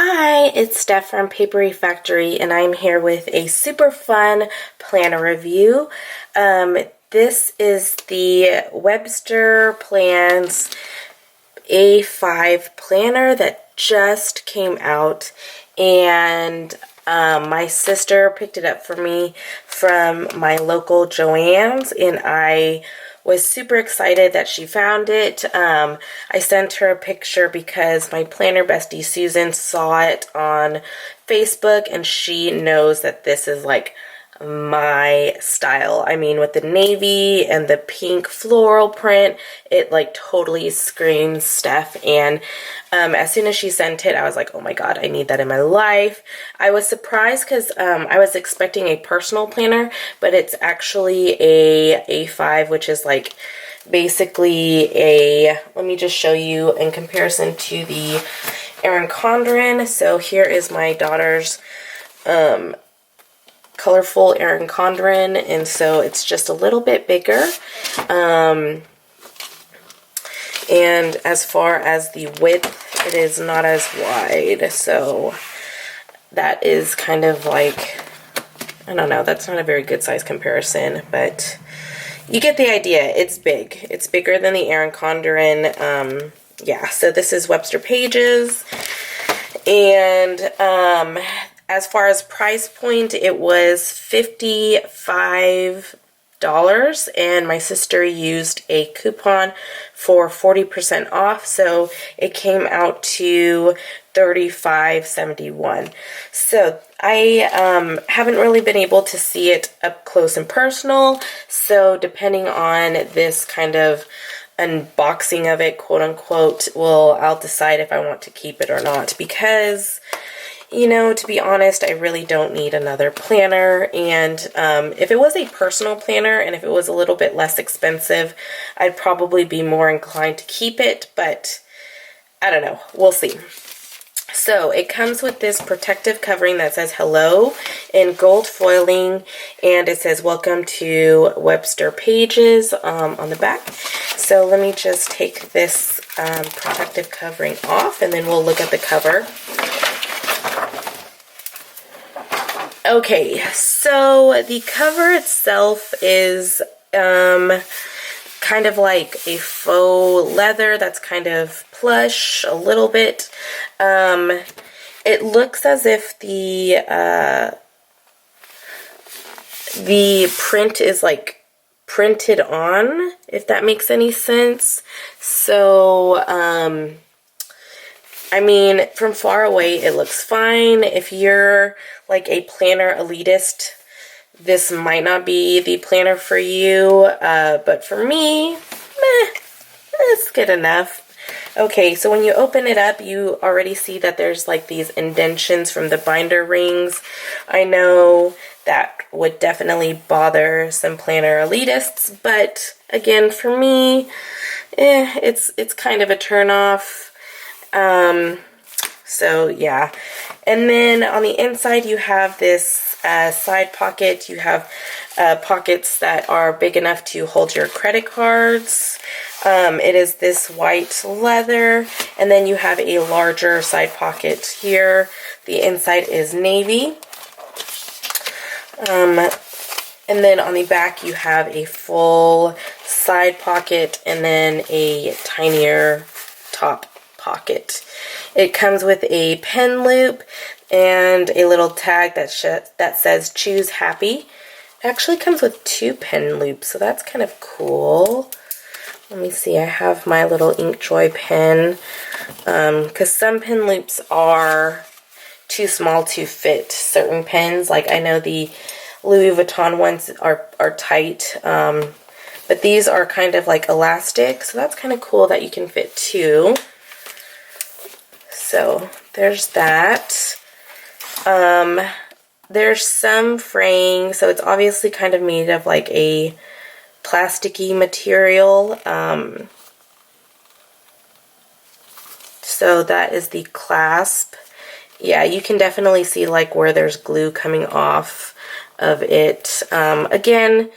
Hi, it's Steph from Papery Factory, and I'm here with a super fun planner review. This is the Webster Plans A5 planner that just came out, and my sister picked it up for me from my local Joann's, and I was super excited that she found it. I sent her a picture because my planner bestie Susan saw it on Facebook, and she knows that this is like my style. I mean, with the navy and the pink floral print, it like totally screams Steph. And as soon as she sent it, I was like, oh my god, I need that in my life. I was surprised because I was expecting a personal planner, but it's actually a A5, which is like basically a, let me just show you in comparison to the Erin Condren. So here is my daughter's colorful Erin Condren, and so it's just a little bit bigger. And as far as the width, it is not as wide, so that is kind of like, I don't know, that's not a very good size comparison, but you get the idea. It's big. It's bigger than the Erin Condren. Yeah, so this is Webster Pages, and as far as price point, it was $55, and my sister used a coupon for 40% off, so it came out to $35.71. So I haven't really been able to see it up close and personal, so depending on this kind of unboxing of it, quote unquote, I'll decide if I want to keep it or not, because you know, to be honest, I really don't need another planner, and if it was a personal planner and if it was a little bit less expensive, I'd probably be more inclined to keep it, but I don't know. We'll see. So it comes with this protective covering that says hello in gold foiling, and it says welcome to Webster Pages on the back. So let me just take this protective covering off, and then we'll look at the cover. Okay, so the cover itself is kind of like a faux leather that's kind of plush a little bit. It looks as if the print is like printed on, if that makes any sense. So I mean, from far away, it looks fine. If you're like a planner elitist, this might not be the planner for you, but for me, it's good enough. Okay, so when you open it up, you already see that there's like these indentions from the binder rings. I know that would definitely bother some planner elitists, but again, for me, it's kind of a turn-off. So yeah, and then on the inside you have this side pocket. You have pockets that are big enough to hold your credit cards. It is this white leather, and then you have a larger side pocket here. The inside is navy. And then on the back you have a full side pocket and then a tinier top pocket. It comes with a pen loop and a little tag that says choose happy. It actually comes with 2 pen loops, so that's kind of cool. Let me see, I have my little Inkjoy pen, because some pen loops are too small to fit certain pens. Like I know the Louis Vuitton ones are tight, but these are kind of like elastic, so that's kind of cool that you can fit 2. So there's that. There's some fraying, so it's obviously kind of made of like a plasticky material. So that is the clasp. Yeah, you can definitely see like where there's glue coming off of it. Again,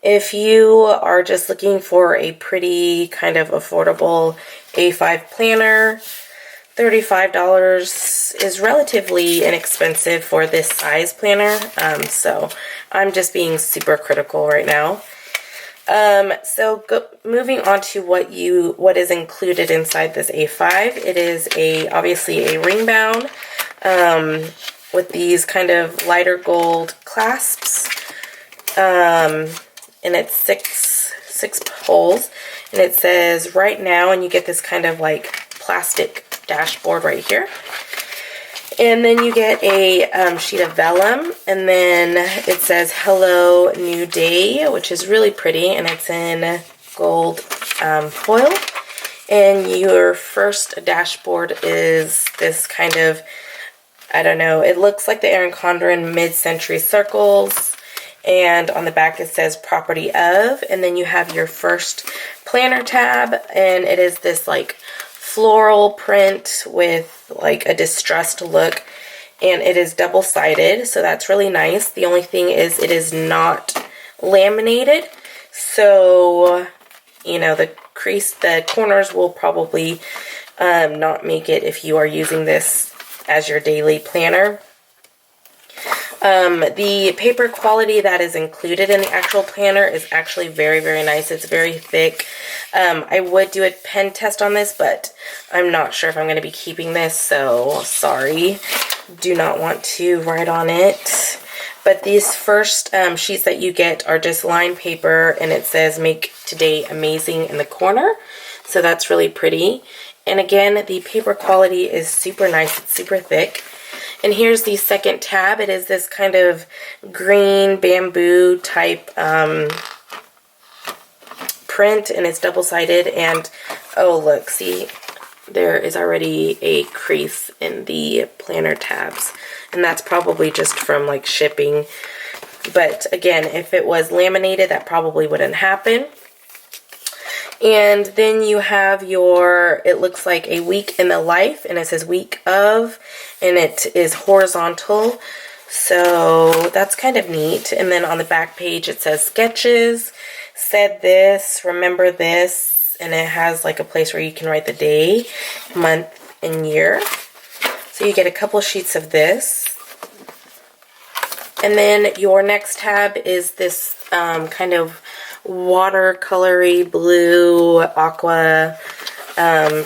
if you are just looking for a pretty kind of affordable A5 planner, $35 is relatively inexpensive for this size planner, so I'm just being super critical right now. Moving on to what is included inside this A5. It is obviously a ring bound with these kind of lighter gold clasps, and it's six holes, and it says right now, and you get this kind of like plastic dashboard right here. And then you get a sheet of vellum, and then it says hello new day, which is really pretty, and it's in gold foil. And your first dashboard is this kind of, I don't know, it looks like the Erin Condren mid-century circles, and on the back it says property of, and then you have your first planner tab, and it is this like floral print with like a distressed look, and it is double-sided, so that's really nice. The only thing is it is not laminated, so you know the corners will probably not make it if you are using this as your daily planner. The paper quality that is included in the actual planner is actually very, very nice. It's very thick. I would do a pen test on this, but I'm not sure if I'm going to be keeping this, so sorry. Do not want to write on it. But these first sheets that you get are just lined paper, and it says make today amazing in the corner. So that's really pretty. And again, the paper quality is super nice. It's super thick. And here's the second tab. It is this kind of green bamboo type print, and it's double-sided. And oh look, see, there is already a crease in the planner tabs, and that's probably just from like shipping. But again, if it was laminated, that probably wouldn't happen. And then you have your, it looks like a week in the life, and it says week of, and it is horizontal, so that's kind of neat. And then on the back page it says sketches, said this, remember this, and it has like a place where you can write the day, month, and year. So you get a couple sheets of this. And then your next tab is this kind of watercolory blue aqua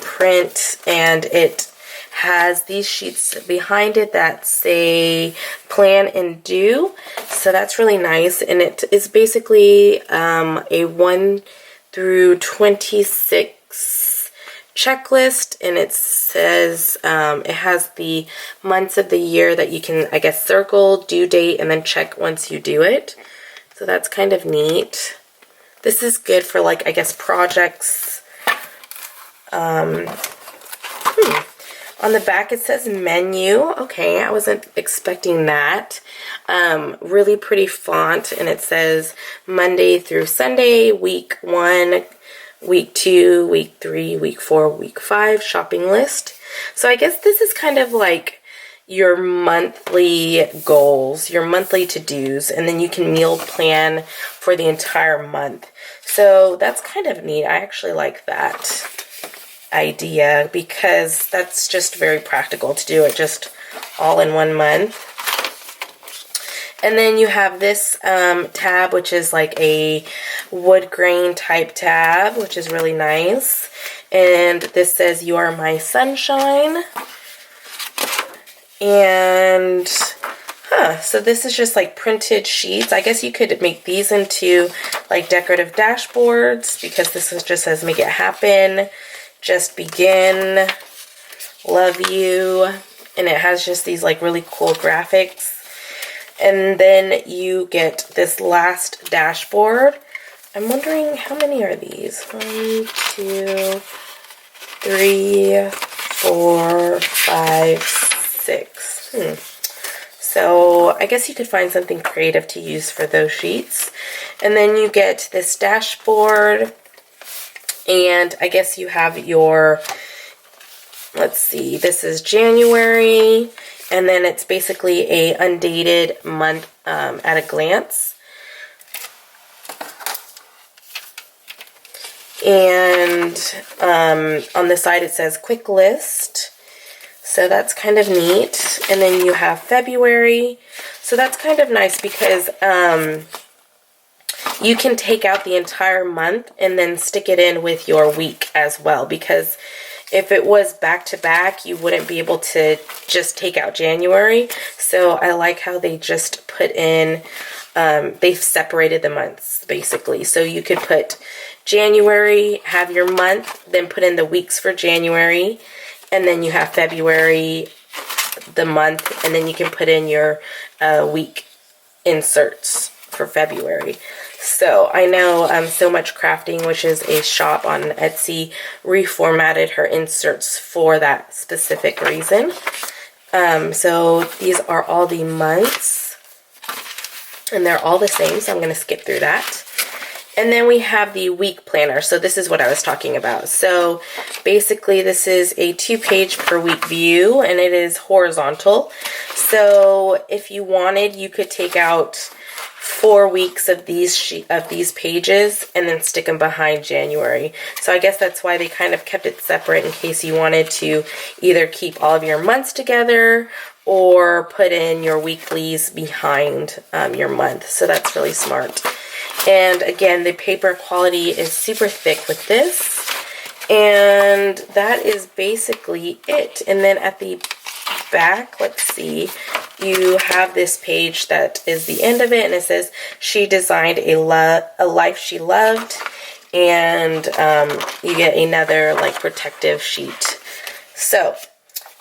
print, and it has these sheets behind it that say plan and do, so that's really nice. And it is basically a 1 through 26 checklist, and it says it has the months of the year that you can, I guess, circle, due date, and then check once you do it. So that's kind of neat. This is good for, like, I guess, projects. On the back it says menu. Okay, I wasn't expecting that. Really pretty font, and it says Monday through Sunday, week 1, week 2, week 3, week 4, week 5, shopping list. So I guess this is kind of like your monthly goals, your monthly to-dos, and then you can meal plan for the entire month. So that's kind of neat. I actually like that idea because that's just very practical to do it just all in one month. And then you have this tab, which is like a wood grain type tab, which is really nice. And this says, "You are my sunshine." And so this is just like printed sheets. I guess you could make these into like decorative dashboards, because this is just says make it happen, just begin, love you, and it has just these like really cool graphics. And then you get this last dashboard. I'm wondering how many are these? 1, 2, 3, 4, 5, 6. So I guess you could find something creative to use for those sheets. And then you get this dashboard, and I guess you have your, let's see, this is January, and then it's basically a undated month at a glance. And on the side it says quick list. So that's kind of neat. And then you have February. So that's kind of nice because you can take out the entire month and then stick it in with your week as well, because if it was back to back, you wouldn't be able to just take out January. So I like how they just put in, they've separated the months basically. So you could put January, have your month, then put in the weeks for January, and then you have February, the month, and then you can put in your week inserts for February. So I know So Much Crafting, which is a shop on Etsy, reformatted her inserts for that specific reason. So these are all the months, and they're all the same, so I'm going to skip through that. And then we have the week planner. So this is what I was talking about. So basically this is a 2-page per week view, and it is horizontal. So if you wanted, you could take out 4 weeks of these pages and then stick them behind January. So I guess that's why they kind of kept it separate, in case you wanted to either keep all of your months together or put in your weeklies behind your month. So that's really smart. And again, the paper quality is super thick with this. And that is basically it. And then at the back, let's see, you have this page that is the end of it, and it says she designed a life she loved, and you get another like protective sheet. So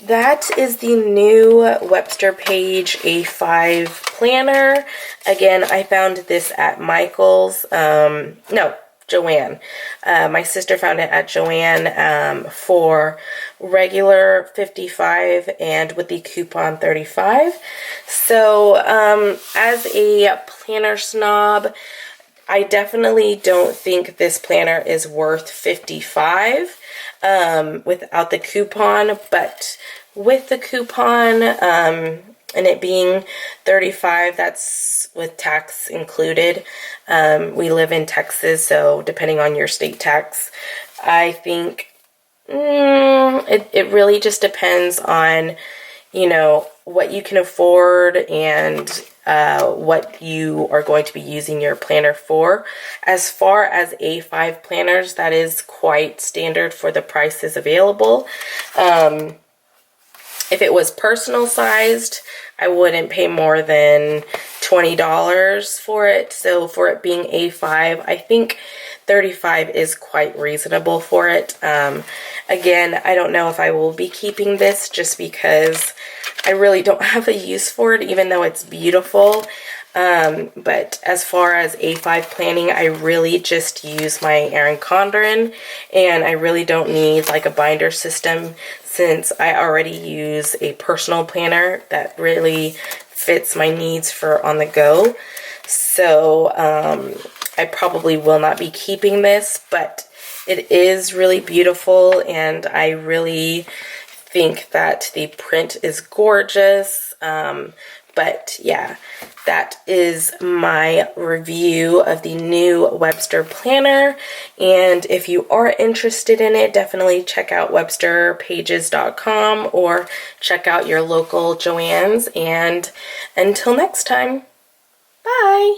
that is the new Webster page A5 planner. Again, I found this at Michael's, Joann. My sister found it at Joann for regular $55 and with the coupon $35. So as a planner snob, I definitely don't think this planner is worth $55 without the coupon, but with the coupon and it being $35, that's with tax included. We live in Texas, so depending on your state tax, I think it really just depends on, you know, what you can afford and what you are going to be using your planner for. As far as A5 planners, that is quite standard for the prices available. If it was personal sized, I wouldn't pay more than $20 for it. So for it being A5, I think $35 is quite reasonable for it. Again, I don't know if I will be keeping this just because I really don't have a use for it, even though it's beautiful. But as far as A5 planning, I really just use my Erin Condren, and I really don't need like a binder system since I already use a personal planner that really fits my needs for on the go. So I probably will not be keeping this, but it is really beautiful, and I really think that the print is gorgeous. But yeah, that is my review of the new Webster planner. And if you are interested in it, definitely check out websterpages.com or check out your local Joann's. And until next time, bye.